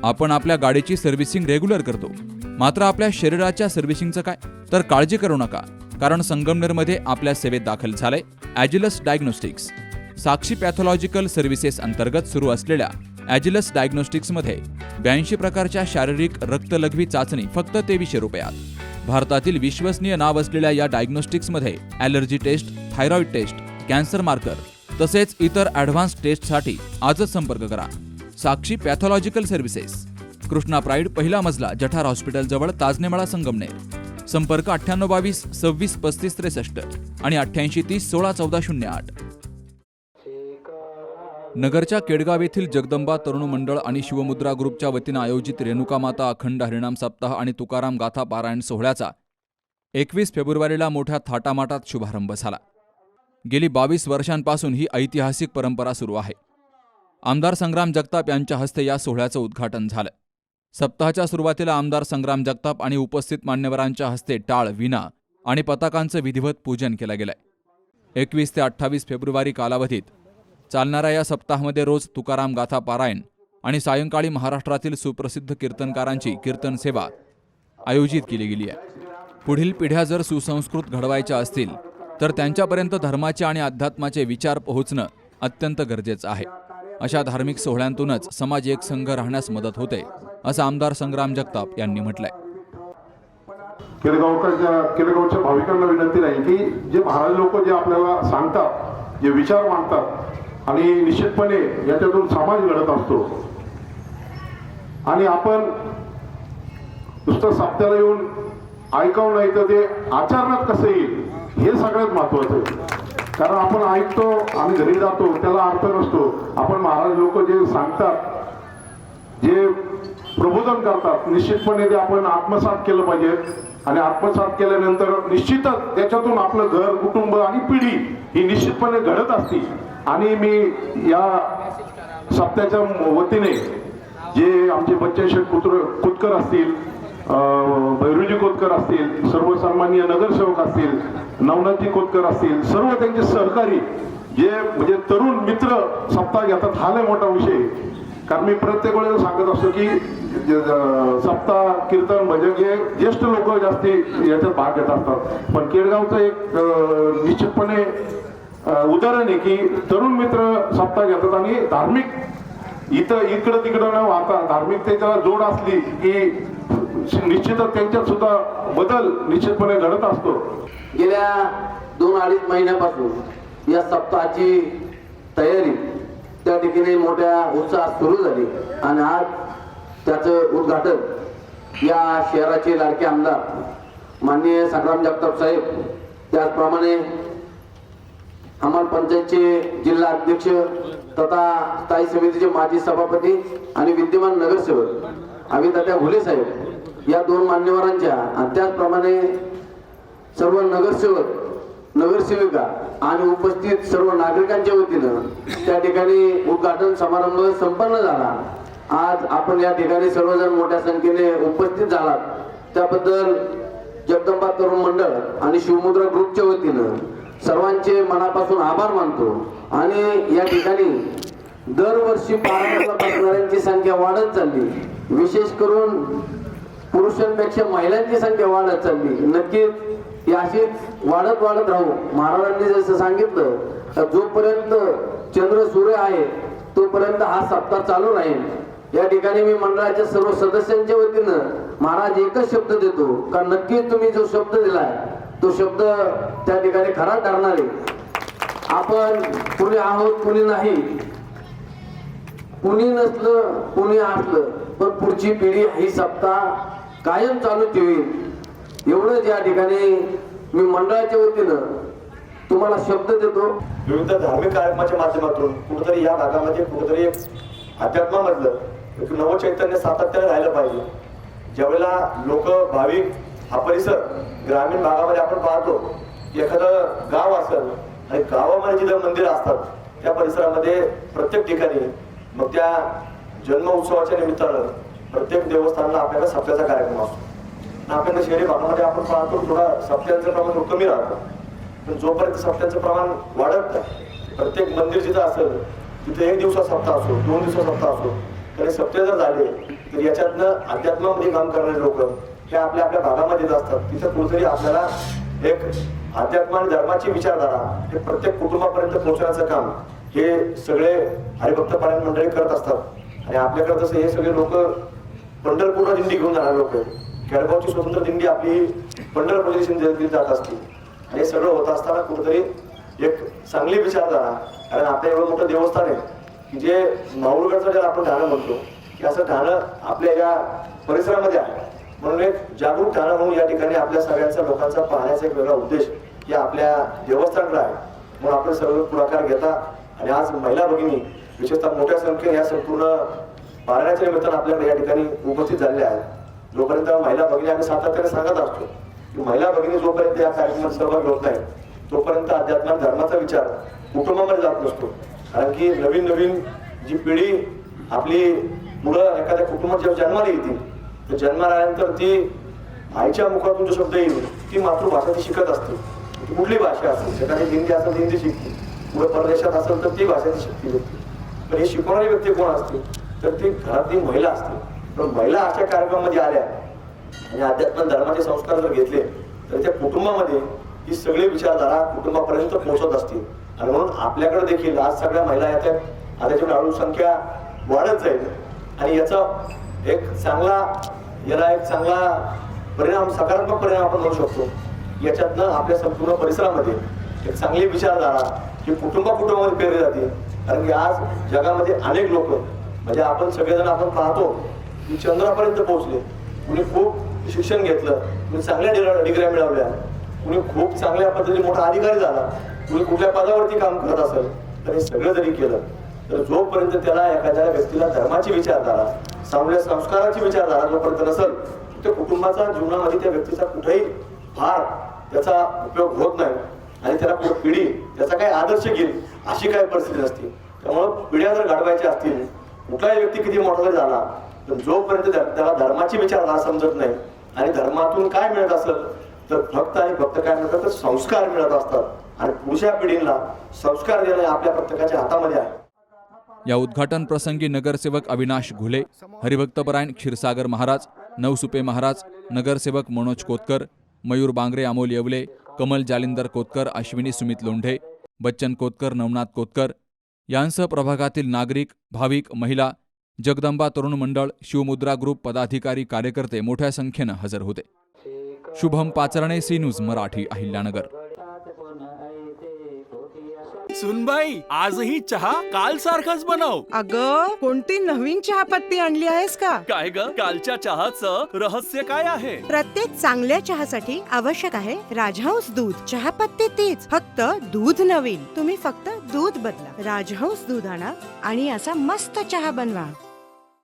आपण आपल्या गाडीची सर्व्हिसिंग रेग्युलर करतो, मात्र आपल्या शरीराच्या सर्व्हिसिंगचं काय? तर काळजी करू नका, कारण संगमनेरमध्ये आपल्या सेवेत दाखल झालंय ॲजिलस डायग्नोस्टिक्स. साक्षी पॅथॉलॉजिकल सर्व्हिसेस अंतर्गत सुरू असलेल्या ॲजिलस डायग्नोस्टिक्समध्ये 82 प्रकारच्या शारीरिक रक्तलघवी चाचणी फक्त 2300 रुपयात. भारतातील विश्वसनीय नाव असलेल्या या डायग्नोस्टिक्समध्ये allergy test, thyroid test, cancer marker तसेच इतर ॲडव्हान्स टेस्टसाठी आजच संपर्क करा. Sakshi pathological services, Krishna pride, पहिला मजला, जठार हॉस्पिटल जवळ, ताजनेमाळा, संगमनेर. संपर्क 9822 26 35 63 आणि 8830 16 14 08. नगरच्या केडगाव येथील जगदंबा तरुण मंडळ आणि शिवमुद्रा ग्रुपच्या वतीनं आयोजित रेणुका माता अखंड हरिनाम सप्ताह आणि तुकाराम गाथा पारायण सोहळ्याचा 21 फेब्रुवारीला मोठ्या थाटामाटात शुभारंभ झाला. गेली 22 वर्षांपासून ही ऐतिहासिक परंपरा सुरू आहे. आमदार संग्राम जगताप यांच्या हस्ते या सोहळ्याचं उद्घाटन झालं. सप्ताहाच्या सुरुवातीला आमदार संग्राम जगताप आणि उपस्थित मान्यवरांच्या हस्ते टाळ, विना आणि पताकांचं विधिवत पूजन केलं गेलंय. 21 ते 28 फेब्रुवारी कालावधीत चालणाऱ्या या सप्ताहामध्ये रोज तुकाराम गाथा पारायण आणि सायंकाळी महाराष्ट्रातील सुप्रसिद्ध कीर्तनकारांची कीर्तन सेवा आयोजित केली गेली आहे. पुढील पिढ्या जर सुसंस्कृत घडवायच्या असतील तर त्यांच्यापर्यंत धर्माचे आणि अध्यात्माचे विचार पोहोचणं अत्यंत गरजेचं आहे. अशा धार्मिक सोहळ्यांतूनच समाज एकसंघ राहण्यास मदत होते, असं आमदार संग्राम जगताप यांनी म्हटलंय. केळगावच्या भाविकांना विनंती नाही की जे महाराज लोक जे आपल्याला सांगतात, जे विचार मांडतात आणि निश्चितपणे याच्यातून समाज घडत असतो. आणि आपण नुसतं सप्त्याला येऊन ऐकावं नाही तर ते आचरणात कसं येईल हे सगळ्यात महत्वाचं आहे. कारण आपण ऐकतो आणि घरी जातो त्याला अर्थ नसतो. आपण महाराज लोक जे सांगतात, जे प्रबोधन करतात, निश्चितपणे ते आपण आत्मसात केलं पाहिजे. आणि आत्मसात केल्यानंतर निश्चितच त्याच्यातून आपलं घर, कुटुंब आणि पिढी ही निश्चितपणे घडत असते. आणि मी या सप्त्याच्या वतीने जे आमचे बच्चनशेठ कुतकर असतील, भैरूजी कोतकर असतील, सर्वसामान्य नगरसेवक असतील, नवनाथजी कोतकर असतील, सर्व त्यांचे सहकारी जे म्हणजे तरुण मित्र सप्ताह घेतात, हा लय मोठा विषय. कारण मी प्रत्येक वेळेला सांगत असतो की सप्ताह, कीर्तन, भजन हे ज्येष्ठ लोक जास्ती याच्यात भाग घेत असतात. पण केडगावचं एक निश्चितपणे उदाहरण आहे की तरुण मित्र सप्ताह घेतात आणि धार्मिक इकडं तिकडं न वाहता धार्मिकतेला जोड असली की निश्चितच त्यांच्यात सुद्धा बदल निश्चितपणे घडत असतो. गेल्या 2-2.5 महिन्यापासून या सप्ताहाची तयारी त्या ठिकाणी मोठ्या उत्साहात सुरू झाली आणि आज त्याचं उद्घाटन या शहराचे लाडके आमदार माननीय संग्राम जगताप साहेब, त्याचप्रमाणे अंमल पंचायतचे जिल्हा अध्यक्ष तथा स्थायी समितीचे माजी सभापती आणि विद्यमान नगरसेवक अवितात्या घुले साहेब या 2 मान्यवरांच्या आणि त्याचप्रमाणे सर्व नगरसेवक, नगरसेविका आणि उपस्थित सर्व नागरिकांच्या वतीनं त्या ठिकाणी उद्घाटन समारंभ संपन्न झाला. आज आपण या ठिकाणी सर्वजण मोठ्या संख्येने उपस्थित झालात त्याबद्दल जगदंबा तरुण मंडळ आणि शिवमुद्रा ग्रुपच्या वतीनं सर्वांचे मनापासून आभार मानतो. आणि या ठिकाणी दरवर्षी पारायणाला बसणाऱ्यांची संख्या वाढत चालली, विशेष करून पुरुषांपेक्षा महिलांची संख्या वाढत चालली. नक्कीच ही अशीच वाढत राहू. महाराजांनी जसं सांगितलं तर जोपर्यंत चंद्र सूर्य आहे तोपर्यंत हा सप्ताह चालू राहील. या ठिकाणी मी मंडळाच्या सर्व सदस्यांच्या वतीनं महाराज एकच शब्द देतो का नक्कीच तुम्ही जो शब्द दिलाय तो शब्द त्या ठिकाणी खरा ठरणार आहे. आपण कुणी आहोत कुणी नाही, कुणी नसलं कुणी असलं, पण पुढची पिढी ही सप्ताह कायम चालू ठेवील एवढंच या ठिकाणी मी मंडळाच्या वतीनं तुम्हाला शब्द देतो. विविध धार्मिक कार्यक्रमाच्या माध्यमातून कुठेतरी या भागामध्ये कुठेतरी अध्यात्मामधलं एक नवचैतन्य सातत्याने राहिलं पाहिजे. ज्यावेळेला लोक, भाविक, हा परिसर ग्रामीण भागामध्ये आपण पाहतो, एखादं गाव असेल आणि गावामध्ये जिथं मंदिरं असतात त्या परिसरामध्ये प्रत्येक ठिकाणी मग त्या जन्म उत्सवाच्या निमित्तानं प्रत्येक देवस्थानाला आपल्याला सप्त्याचा कार्यक्रम असतो. आपल्याला शहरी भागामध्ये आपण पाहतो थोडा सप्त्यांचं प्रमाण कमी राहतं. पण जोपर्यंत सप्त्यांचं प्रमाण वाढत नाही, प्रत्येक मंदिर जिथं असेल तिथे 1 दिवसा सप्ताह असो, 2 दिवसा सप्ताह असो, तर हे सप्ताह जर झाले तर याच्यातनं अध्यात्मामध्ये काम करणारे लोक हे आपल्या आपल्या भागामध्ये येत असतात. तिथं कुठेतरी आपल्याला एक अध्यात्म आणि धर्माची विचारधारा हे प्रत्येक कुटुंबापर्यंत पोहोचण्याचं काम हे सगळे हरिभक्त पारायण मंडळी करत असतात. आणि आपल्याकडे तसं हे सगळे लोक पंढरपूरला दिंडी घेऊन जाणारे लोक आहेत. केळगावची स्वतंत्र दिंडी आपली पंढरपूरची दिंडी जात असते. आणि हे सगळं होत असताना कुठेतरी एक चांगली विचारधारा, कारण आपल्या एवढं मोठं देवस्थान आहे की जे माहूरगडचं ज्याला आपण ठाणं म्हणतो की असं ठाणं आपल्या या परिसरामध्ये आहे. म्हणून एक जागरूक ठाणं म्हणून या ठिकाणी आपल्या सगळ्यांचा लोकांचा पाहण्याचा एक वेगळा उद्देश या आपल्या देवस्थानाकडे आहे. म्हणून आपण सर्व पुढाकार घेता आणि आज महिला भगिनी विशेषतः मोठ्या संख्येने या संपूर्ण पारायणाच्या निमित्तानं आपल्याकडे या ठिकाणी उपस्थित झालेल्या आहेत. जोपर्यंत महिला भगिनी आम्ही सातत्याने सांगत असतो की महिला भगिनी जोपर्यंत या कार्यक्रमात सहभागी होत नाही तोपर्यंत अध्यात्म धर्माचा विचार कुटुंबामध्ये जात नसतो. कारण की नवीन नवीन जी पिढी आपली मुलं एखाद्या कुटुंबात जेव्हा जन्माला येतील तर जन्माला आल्यानंतर ती आईच्या मुखातून जो शब्द येईल ती मातृभाषा ती शिकत असते. ती कुठली भाषा असेल, एखादी हिंदी असेल तर हिंदी शिकते, पुढे परदेशात असेल तर ती भाषा ती शिकते. पण ही शिकवणारी व्यक्ती कोण असते तर ती घरातली महिला असते. पण महिला अशा कार्यक्रमामध्ये आल्या आणि अध्यात्म धर्माचे संस्कार जर घेतले तर त्या कुटुंबामध्ये ही सगळी विचारधारा कुटुंबापर्यंत पोहोचत असते. आणि म्हणून आपल्याकडे देखील आज सगळ्या महिला येतात. आता त्याची हळूहळू संख्या वाढत जाईल आणि याचा एक चांगला परिणाम, सकारात्मक परिणाम आपण म्हणू शकतो. याच्यातनं आपल्या संपूर्ण परिसरामध्ये एक चांगली विचारधारा ही कुटुंबामध्ये पेरली जाते. कारण की आज जगामध्ये अनेक लोक म्हणजे आपण सगळेजण आपण पाहतो की चंद्रापर्यंत पोहोचले. कुणी खूप शिक्षण घेतलं, कुणी चांगल्या डिग्र्या मिळवल्या, कुणी खूप चांगल्या पद्धतीने मोठा अधिकारी झाला, कुणी कुठल्या पदावरती काम करत असेल. तर हे सगळं जरी केलं तर जोपर्यंत त्याला एखाद्या व्यक्तीला धर्माची विचारधारा, चांगल्या संस्काराची विचारधारा जोपर्यंत नसेल त्या कुटुंबाचा जीवनामध्ये त्या व्यक्तीचा कुठेही फार त्याचा उपयोग होत नाही. आणि त्याला पुढे पिढी त्याचा काही आदर्श घेईल अशी काही परिस्थिती नसते. त्यामुळं पिढ्या जर घडवायच्या असतील, कुठलाही व्यक्ती किती मोठा जरी झाला तर जोपर्यंत त्याला धर्माची विचारधारा समजत नाही आणि धर्मातून काय मिळत असेल तर फक्त आणि फक्त काय मिळतं तर संस्कार मिळत असतात. आणि पुढच्या पिढीला संस्कार देणं आपल्या प्रत्येकाच्या हातामध्ये आहे. या उद्घाटन प्रसंगी नगरसेवक अविनाश घुले, हरिभक्तपरायण क्षीरसागर महाराज, नवसुपे महाराज, नगरसेवक मनोज कोतकर, मयूर बांगरे, अमोल येवले, कमल जालिंदर कोतकर, अश्विनी सुमित लोंढे, बच्चन कोतकर, नवनाथ कोतकर यांसह प्रभागातील नागरिक, भाविक, महिला, जगदंबा तरुण मंडळ, शिवमुद्रा ग्रुप पदाधिकारी, कार्यकर्ते मोठ्या संख्येनं हजर होते. Shubham Pacharne, C news Marathi, Ahilyanagar. सुनबाई, आजही चहा काल सारखाच बनव. अगं, कोणती नवीन चहापत्ती आणली आहेस का? काय ग, कालच्या चहाचं रहस्य काय आहे? प्रत्येक चांगल्या चहासाठी आवश्यक आहे राजहंस दूध. चहापत्ती तीच, फक्त दूध नवीन. तुम्ही फक्त दूध बदला. राजहंस दूध आणा आणि असा मस्त चहा बनवा.